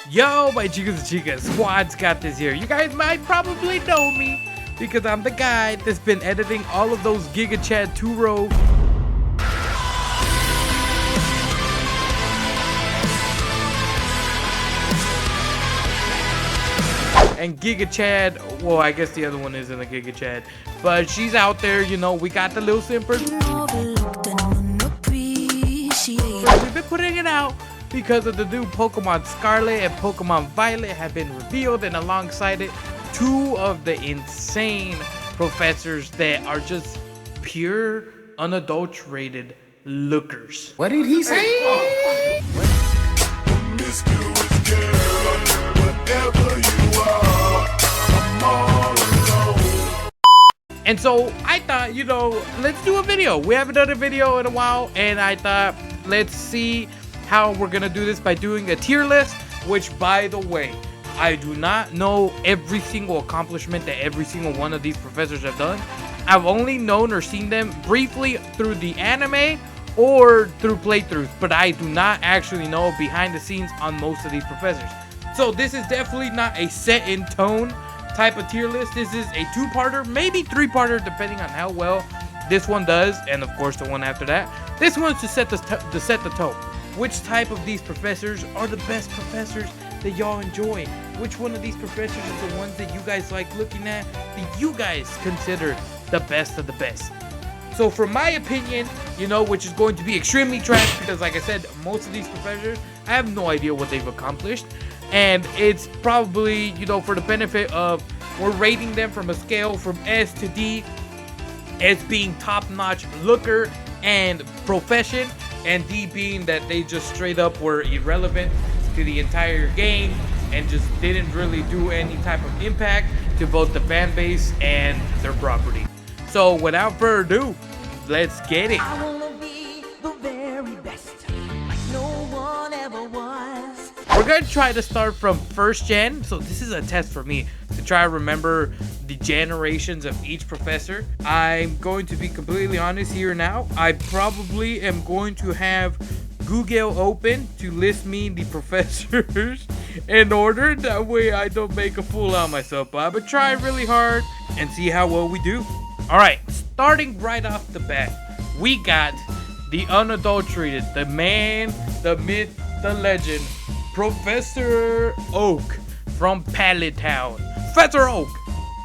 Yo, my Gigas and Gigas, Squad's got this here. You guys might probably know me because I'm the guy that's been editing all of those Giga Chad Turo and Giga Chad. Well, I guess the other one isn't a Giga Chad, but she's out there, you know. We got the little simpers. We've been putting it out because of the new Pokemon Scarlet and Pokemon Violet have been revealed, and alongside it, two of the insane professors that are just pure, unadulterated lookers. What did he say? And so I thought, you know, let's do a video. We haven't done a video in a while, and I thought, let's see how we're gonna do this by doing a tier list, which, by the way, I do not know every single accomplishment that every single one of these professors have done. I've only known or seen them briefly through the anime or through playthroughs, but I do not actually know behind the scenes on most of these professors. So this is definitely not a set in tone type of tier list. This is a two-parter, maybe three-parter, depending on how well this one does, and of course the one after that. This one's to set the tone. Which type of these professors are the best professors that y'all enjoy? Which one of these professors is the ones that you guys like looking at, that you guys consider the best of the best? So from my opinion, you know, which is going to be extremely trash, because like I said, most of these professors, I have no idea what they've accomplished. And it's probably, you know, for the benefit of, we're rating them from a scale from S to D, S being top-notch looker and profession, and D being that they just straight up were irrelevant to the entire game and just didn't really do any type of impact to both the fan base and their property. So without further ado, let's get it. I wanna be the very best, like no one ever was. We're going to try to start from first gen, so this is a test for me to try to remember the generations of each professor. I'm going to be completely honest here now. I probably am going to have Google open to list me the professors in order. That way I don't make a fool out of myself. But I'm going to try really hard and see how well we do. Alright, starting right off the bat, we got the unadulterated, the man, the myth, the legend, Professor Oak from Pallet Town. Professor Oak!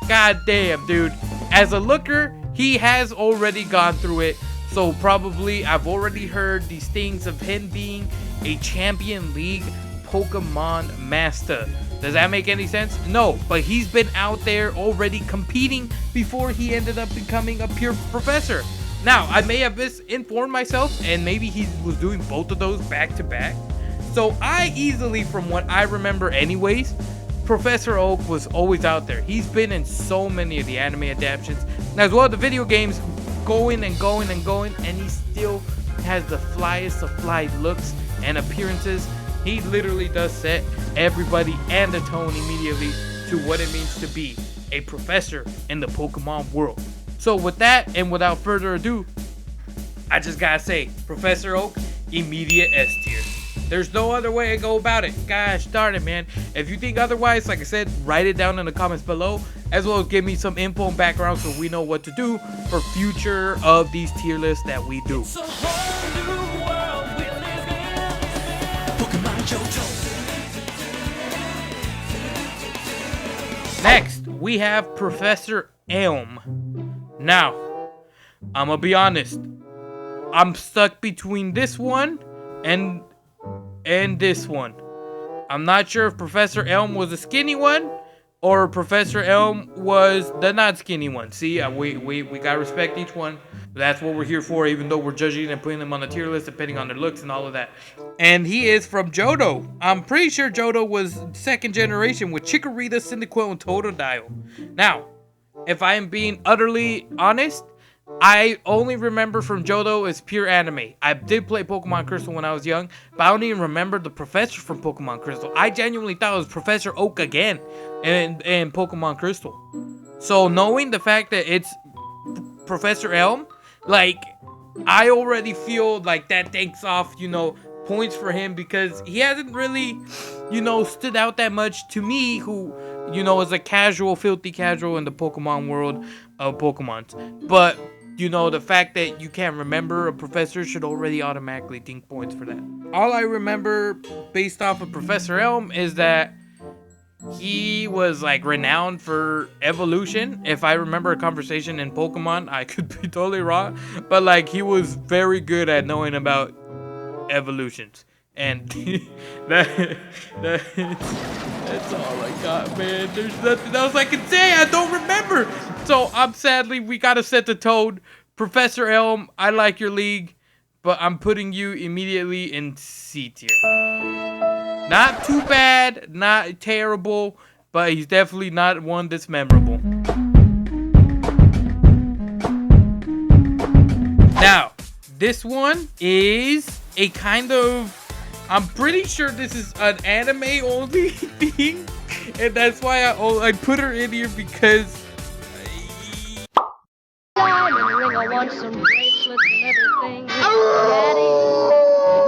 God damn, dude. As a looker, he has already gone through it. So probably I've already heard these things of him being a Champion League Pokemon Master. Does that make any sense? No, but he's been out there already competing before he ended up becoming a pure professor. Now, I may have misinformed myself, and maybe he was doing both of those back to back. So I easily, from what I remember anyways, Professor Oak was always out there. He's been in so many of the anime adaptations, as well as the video games, going and going and going, and he still has the flyest of fly looks and appearances. He literally does set everybody and the tone immediately to what it means to be a professor in the Pokemon world. So with that, and without further ado, I just gotta say, Professor Oak, immediate S tier. There's no other way to go about it. Gosh darn it, man. If you think otherwise, like I said, write it down in the comments below, as well as give me some info and background so we know what to do for future of these tier lists that we do. It's a whole new world we live in. Pokemon Johto. Next, we have Professor Elm. Now, I'm gonna be honest. I'm stuck between this one and this one. I'm not sure if Professor Elm was a skinny one or Professor Elm was the not skinny one. See, we gotta respect each one. That's what we're here for, even though we're judging and putting them on the tier list depending on their looks and all of that. And he is from Johto. I'm pretty sure Johto was second generation with Chikorita, Cyndaquil, and Totodile. Now, if I am being utterly honest, I only remember from Johto as pure anime. I did play Pokemon Crystal when I was young, but I don't even remember the professor from Pokemon Crystal. I genuinely thought it was Professor Oak again in Pokemon Crystal. So knowing the fact that it's Professor Elm, like, I already feel like that takes off, you know, points for him because he hasn't really, you know, stood out that much to me, who, you know, is a casual, filthy casual in the Pokemon world of Pokemons. But, you know, the fact that you can't remember a professor should already automatically ding points for that. All I remember based off of Professor Elm is that he was like renowned for evolution. If I remember a conversation in Pokemon, I could be totally wrong, but like he was very good at knowing about evolutions. And that's all I got, man. There's nothing else I can say. I don't remember. So sadly, we gotta set the tone. Professor Elm, I like your league, but I'm putting you immediately in C tier. Not too bad, not terrible, but he's definitely not one that's memorable. Now, this one is a kind of, I'm pretty sure this is an anime only thing, and that's why I put her in here because I want some bracelets and everything. Daddy,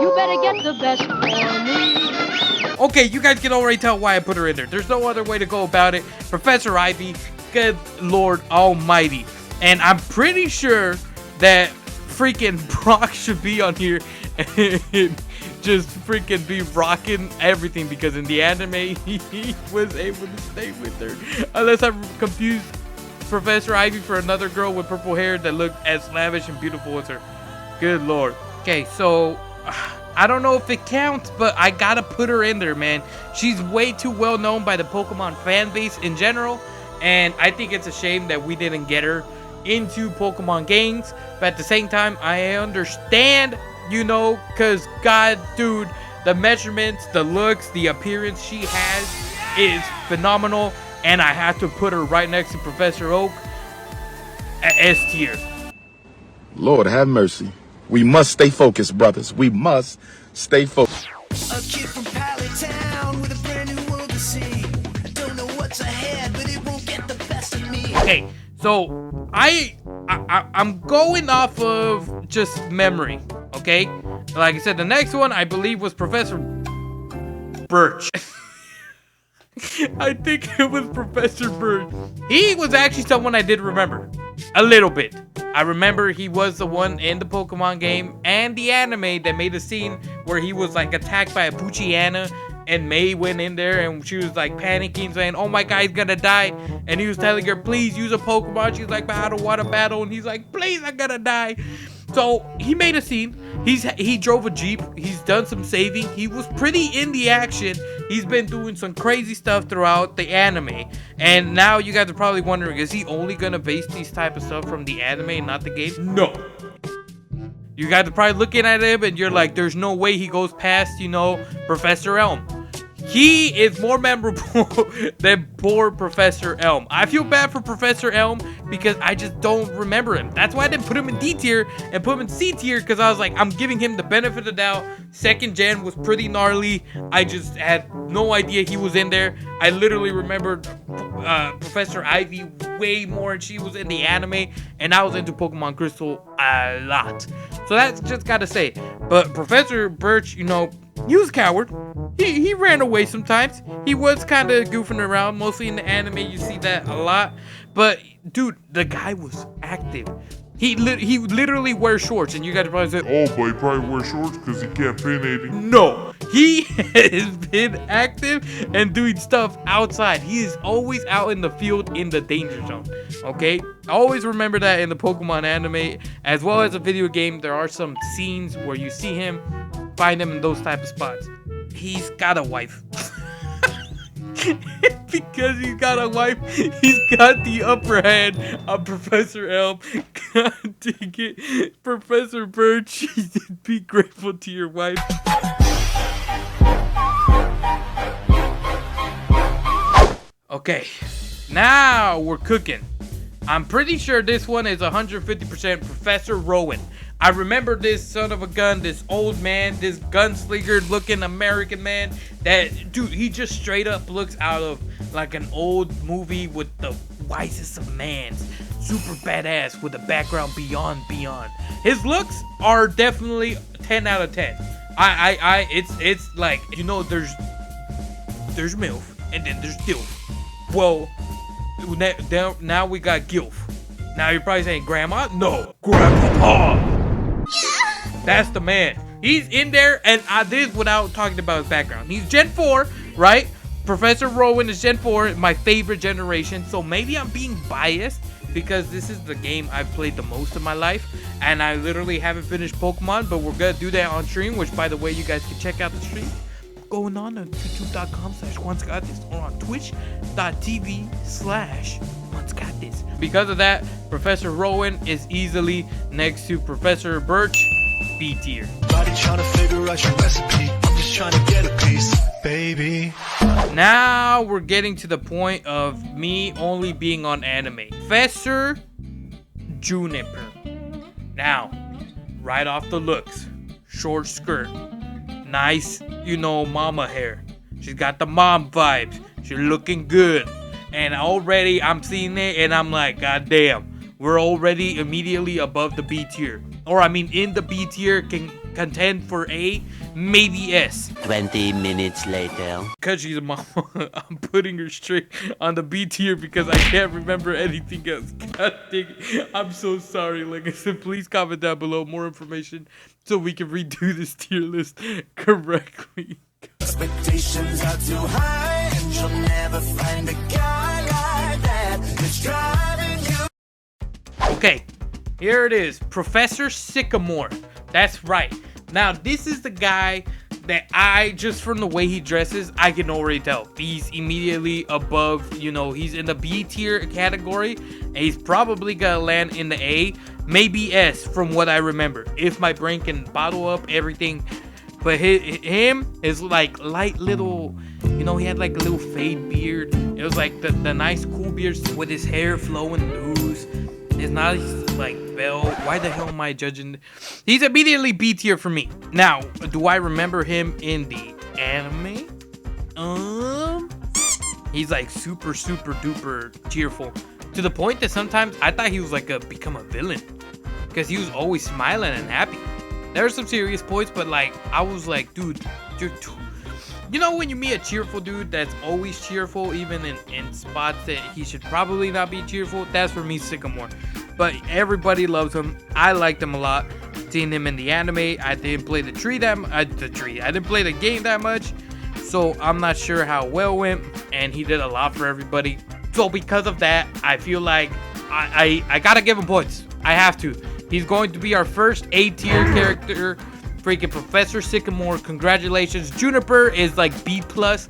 you better get the best for me. okay, you guys can already tell why I put her in there. There's no other way to go about it. Professor Ivy, good Lord Almighty. And I'm pretty sure that freaking Brock should be on here and just freaking be rocking everything, because in the anime, he was able to stay with her. Unless I'm confused Professor Ivy for another girl with purple hair that looked as lavish and beautiful as her. Good Lord. Okay, so I don't know if it counts, but I gotta put her in there, man. She's way too well known by the Pokemon fan base in general, and I think it's a shame that we didn't get her into Pokemon games. But at the same time, I understand, you know, because God, dude, the measurements, the looks, the appearance she has is phenomenal, and I have to put her right next to Professor Oak at S tier. Lord have mercy. We must stay focused, brothers. We must stay focused. A kid from Pally Town with a brand new world to see. I don't know what's ahead, but it won't get the best of me. Okay, so I'm going off of just memory, okay? Like I said, the next one I believe was Professor Birch. I think it was Professor Birch. He was actually someone I did remember a little bit. I remember he was the one in the Pokemon game and the anime that made a scene where he was like attacked by a Poochyena, and May went in there and she was like panicking, saying, oh my God, he's gonna die. And he was telling her, please use a Pokemon. She's like, but I don't want to battle. And he's like, please, I'm gonna die. So he made a scene. He drove a Jeep. He's done some saving. He was pretty in the action. He's been doing some crazy stuff throughout the anime. And now you guys are probably wondering, is he only gonna base these type of stuff from the anime and not the game? No. You guys are probably looking at him and you're like, there's no way he goes past, you know, Professor Elm. He is more memorable than poor Professor Elm. I feel bad for Professor Elm because I just don't remember him. That's why I didn't put him in D tier and put him in C tier, because I was like, I'm giving him the benefit of the doubt. Second gen was pretty gnarly. I just had no idea he was in there. I literally remembered Professor Ivy way more, and she was in the anime, and I was into Pokemon Crystal a lot. So that's just gotta say. But Professor Birch, you know, he was a coward. He ran away sometimes. He was kind of goofing around. Mostly in the anime, you see that a lot. But, dude, the guy was active. He literally wears shorts. And you guys probably say, oh, but he probably wears shorts because he can't pin anything. no. He has been active and doing stuff outside. He is always out in the field in the danger zone. Okay? Always remember that in the Pokemon anime. As well as a video game, there are some scenes where you see him, find him in those type of spots. He's got a wife. Because he's got a wife, he's got the upper hand on Professor Elm. God dang it. Professor Birch, be grateful to your wife. Okay, now we're cooking. I'm pretty sure this one is 150% Professor Rowan. I remember this son of a gun, this old man, this gunslinger looking American man that, dude, he just straight up looks out of like an old movie with the wisest of mans. Super badass with a background beyond. His looks are definitely 10 out of 10. It's like, you know, there's MILF and then there's DILF. Well, now we got GILF. Now you're probably saying grandma? No, GranPapa. That's the man. He's in there, and this without talking about his background. He's Gen 4, right? Professor Rowan is Gen 4, my favorite generation. So maybe I'm being biased because this is the game I've played the most in my life, and I literally haven't finished Pokemon, but we're gonna do that on stream, which, by the way, you guys can check out the stream going on youtube.com/onesgotthis or on twitch.tv/onesgotthis. Because of that, Professor Rowan is easily next to Professor Birch, B tier. Trying to figure out your recipe. I'm just trying to get a piece, baby. Now we're getting to the point of me only being on anime. Professor Juniper. Now, right off the looks, short skirt, nice, you know, mama hair. She's got the mom vibes. She's looking good. And already I'm seeing it and I'm like, God damn, we're already immediately above the B tier. Or I mean, in the B tier, can contend for A, maybe S. 20 minutes later. Because she's a mama, I'm putting her straight on the B tier because I can't remember anything else. God dang it. I'm so sorry. Like I said, please comment down below more information so we can redo this tier list correctly. Expectations are too high, and you'll never find a guy like that. It's driving you. Okay, here it is. Professor Sycamore. That's right. Now, this is the guy that just from the way he dresses, I can already tell. He's immediately above, you know, he's in the B tier category. And he's probably gonna land in the A, maybe S from what I remember. If my brain can bottle up everything. But him is like light little, you know, he had like a little fade beard. It was like the nice cool beard with his hair flowing loose. It's not like belt. Why the hell am I judging? He's immediately B tier for me. Now, do I remember him in the anime? He's like super duper cheerful. To the point that sometimes I thought he was like become a villain. Because he was always smiling and happy. There are some serious points, but like, I was like, dude, you're too... You know when you meet a cheerful dude that's always cheerful, even in spots that he should probably not be cheerful? That's for me, Sycamore. But everybody loves him. I liked him a lot. Seeing him in the anime, I didn't play I didn't play the game that much, so I'm not sure how well it went, and he did a lot for everybody. So because of that, I feel like I gotta give him points. I have to. He's going to be our first A tier character. Freaking Professor Sycamore, congratulations. Juniper is like B+, close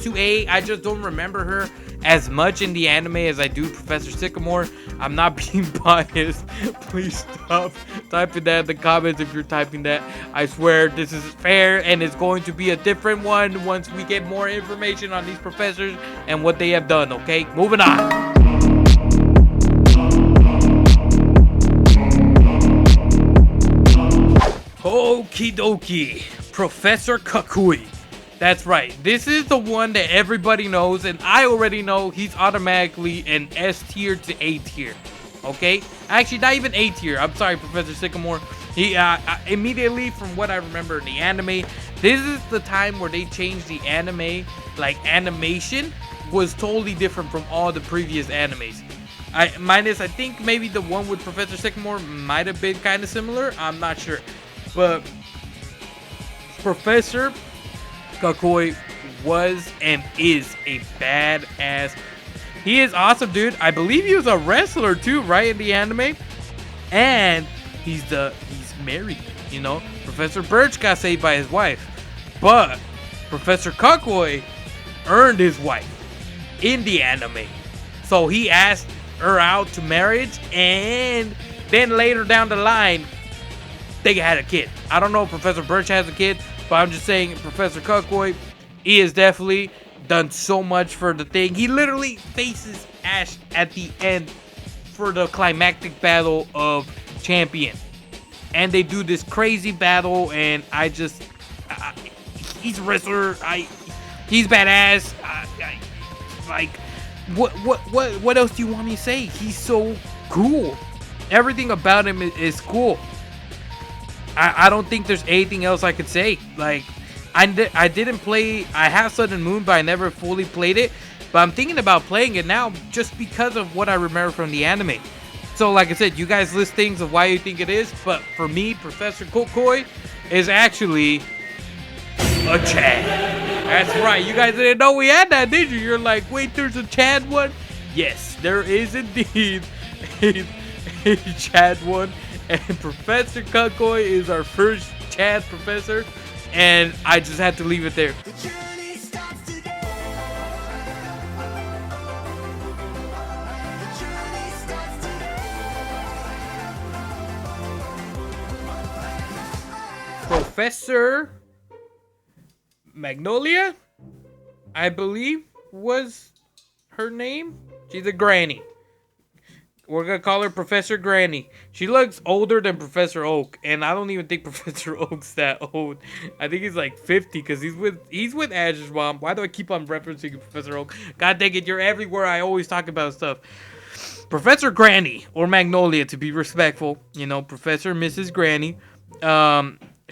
to A. I just don't remember her as much in the anime as I do Professor Sycamore. I'm not being biased. Please stop typing that in the comments if you're typing that. I swear this is fair, and it's going to be a different one once we get more information on these professors and what they have done, okay? Moving on. Okie dokie, Professor Kukui. That's right, this is the one that everybody knows, and I already know he's automatically an S tier to A tier. Okay, actually not even A tier. I'm sorry, Professor Sycamore. He immediately, from what I remember in the anime, this is the time where they changed the anime. Like, animation was totally different from all the previous animes. I think maybe the one with Professor Sycamore might have been kind of similar. I'm not sure. But Professor Kukui was and is a badass. He is awesome, dude. I believe he was a wrestler too, right, in the anime. And he's married, you know. Professor Birch got saved by his wife, but Professor Kukui earned his wife in the anime. So he asked her out to marriage, and then later down the line, they had a kid. I don't know if Professor Birch has a kid, but I'm just saying Professor Kukui, he has definitely done so much for the thing. He literally faces Ash at the end for the climactic battle of Champion. And they do this crazy battle, and he's a wrestler. He's badass. Like, what else do you want me to say? He's so cool. Everything about him is cool. I don't think there's anything else I could say. Like, I didn't play. I have Sun and Moon, but I never fully played it. But I'm thinking about playing it now just because of what I remember from the anime. So, like I said, you guys list things of why you think it is. But for me, Professor Kukui is actually a Chad. That's right. You guys didn't know we had that, did you? You're like, wait, there's a Chad one? Yes, there is indeed a Chad one. And Professor Kukui is our first Chad professor. And I just had to leave it there. The journey starts today. The journey starts today. Professor Magnolia, I believe, was her name. She's a granny. We're gonna call her Professor Granny. She looks older than Professor Oak, and I don't even think Professor Oak's that old. I think he's like 50 because he's with Ash's mom. Why do I keep on referencing Professor Oak? God dang it, you're everywhere. I always talk about stuff. Professor Granny, or Magnolia to be respectful. You know, Professor Mrs. Granny.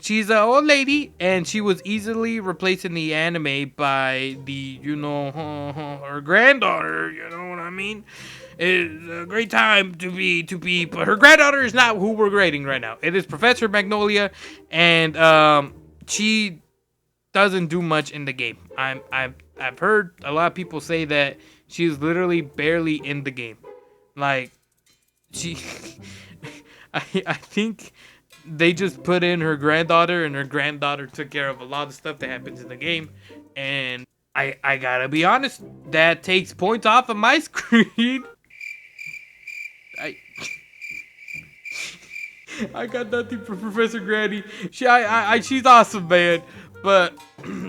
She's an old lady, and she was easily replaced in the anime by the, you know, her granddaughter. You know what I mean? It's a great time to be, but her granddaughter is not who we're grading right now. It is Professor Magnolia, and she doesn't do much in the game. I've heard a lot of people say that she's literally barely in the game. Like, she, I think they just put in her granddaughter, and her granddaughter took care of a lot of stuff that happens in the game, and I gotta be honest, that takes points off of my screen. I got nothing for Professor Granny. She's awesome, man. But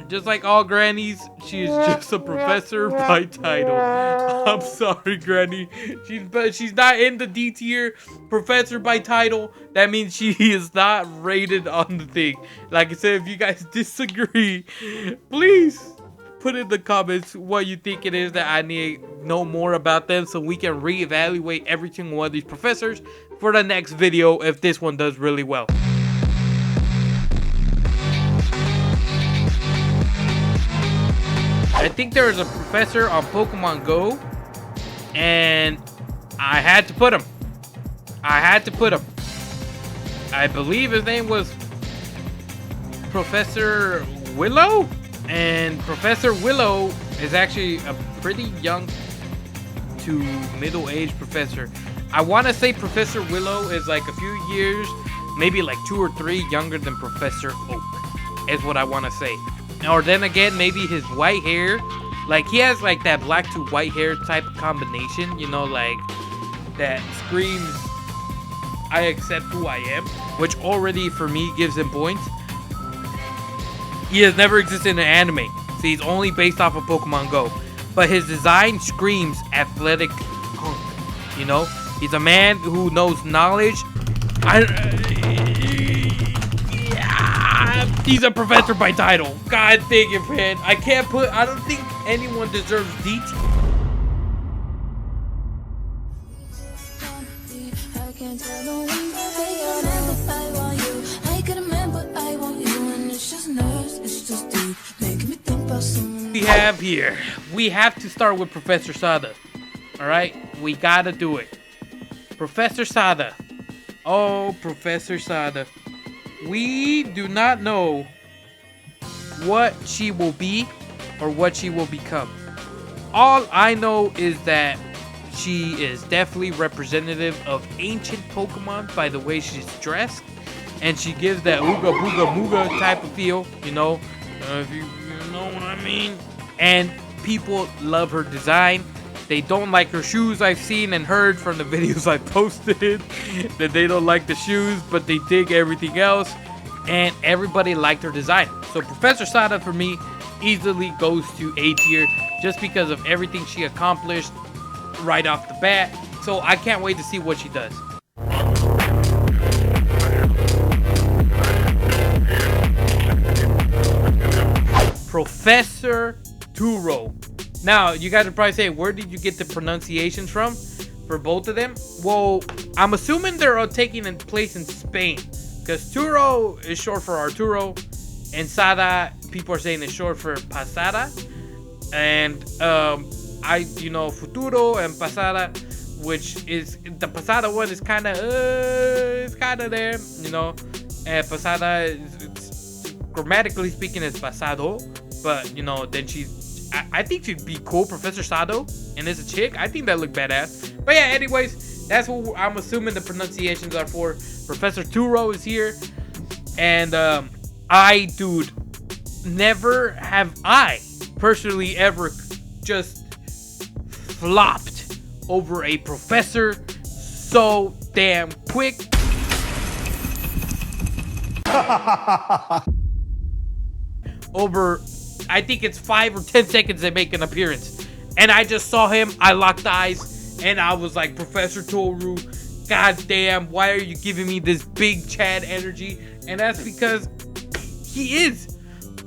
just like all grannies, she's just a professor by title. I'm sorry, Granny. She's not in the D tier professor by title. That means she is not rated on the thing. Like I said, if you guys disagree, please put in the comments what you think it is that I need to know more about them, so we can reevaluate every single one of these professors for the next video if this one does really well. I think there is a professor on Pokemon Go, and I had to put him. I believe his name was Professor Willow, and Professor Willow is actually a pretty young to middle-aged professor. I want to say Professor Willow is like a few years, maybe like 2 or 3 younger than Professor Oak, is what I want to say. Or then again, maybe his white hair, like he has like that black to white hair type combination, you know, like that screams, I accept who I am, which already for me gives him points. He has never existed in an anime, so he's only based off of Pokemon Go. But his design screams athletic hunk, you know? He's a man who knows knowledge. He's a professor by title. God dang it, man. I don't think anyone deserves DT. We have to start with Professor Sada. Alright? We gotta do it. Professor Sada. Oh, Professor Sada. We do not know what she will be or what she will become. All I know is that she is definitely representative of ancient Pokemon by the way she's dressed. And she gives that ooga booga mooga type of feel, you know, if you know what I mean. And people love her design. They don't like her shoes. I've seen and heard from the videos I posted that they don't like the shoes, but they dig everything else. And everybody liked her design. So Professor Sada for me easily goes to A tier just because of everything she accomplished right off the bat. So I can't wait to see what she does. Professor Turo. Now, you guys are probably saying, where did you get the pronunciations from for both of them? Well, I'm assuming they're all taking place in Spain. Because Turo is short for Arturo, and Sada, people are saying it's short for Pasada. And Futuro and Pasada, which is the Pasada one is kind of there, and Pasada it's grammatically speaking is pasado, but then I think she'd be cool, Professor Sado, and as a chick, I think that looked badass. But yeah, anyways, that's what I'm assuming the pronunciations are for. Professor Turo is here, and dude, never have I personally ever just flopped over a professor so damn quick. Over, I think it's 5 or 10 seconds they make an appearance, and I just saw him, I locked eyes, and I was like, Professor Toru, god damn, why are you giving me this big Chad energy? And that's because he is.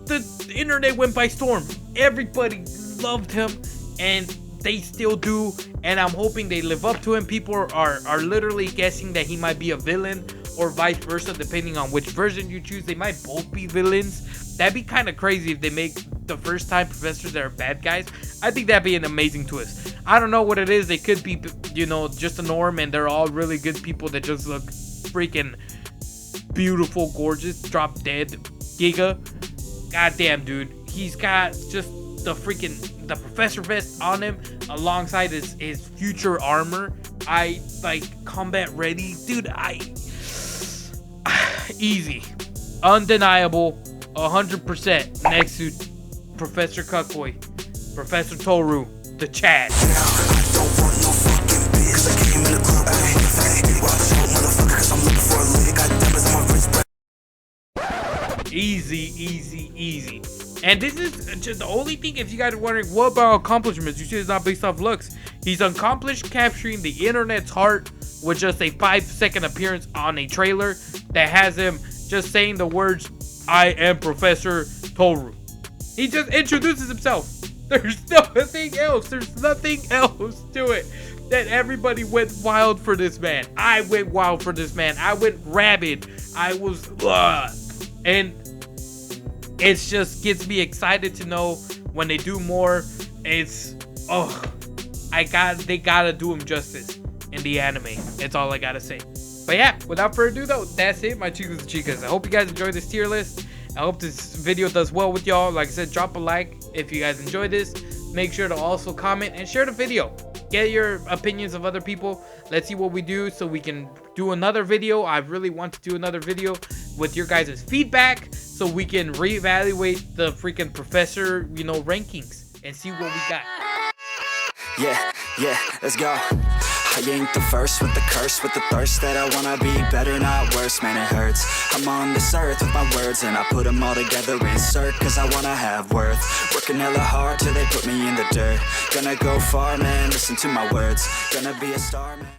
The internet went by storm. Everybody loved him, and they still do, and I'm hoping they live up to him. People are literally guessing that he might be a villain, or vice versa, depending on which version you choose. They might both be villains. That'd be kind of crazy if they make the first time professors that are bad guys. I think that'd be an amazing twist. I don't know what it is. They could be, just a norm, and they're all really good people that just look freaking beautiful, gorgeous, drop dead. Giga, goddamn dude, he's got just the professor vest on him alongside his future armor. I like combat ready, dude. Easy, undeniable, 100% next to Professor Kukui, Professor Toru, the Chad. Easy. And this is just the only thing, if you guys are wondering, what about accomplishments? You see it's not based off looks. He's accomplished capturing the internet's heart with just a 5-second appearance on a trailer that has him just saying the words, I am Professor Toru. He just introduces himself. There's nothing else. There's nothing else to it. That everybody went wild for this man. I went wild for this man. I went rabid. I was, and it just gets me excited to know when they do more. It's, they gotta do him justice in the anime. It's all I gotta say. But yeah, without further ado though, that's it, my chicas and chicas. I hope you guys enjoyed this tier list. I hope this video does well with y'all. Like I said, drop a like if you guys enjoyed this. Make sure to also comment and share the video. Get your opinions of other people. Let's see what we do so we can do another video. I really want to do another video with your guys' feedback so we can reevaluate the freaking professor, rankings and see what we got. Yeah, let's go. I ain't the first with the curse, with the thirst that I wanna be better, not worse, man it hurts. I'm on this earth with my words and I put them all together, insert, cause I wanna have worth. Working hella hard till they put me in the dirt. Gonna go far, man, listen to my words. Gonna be a star, man.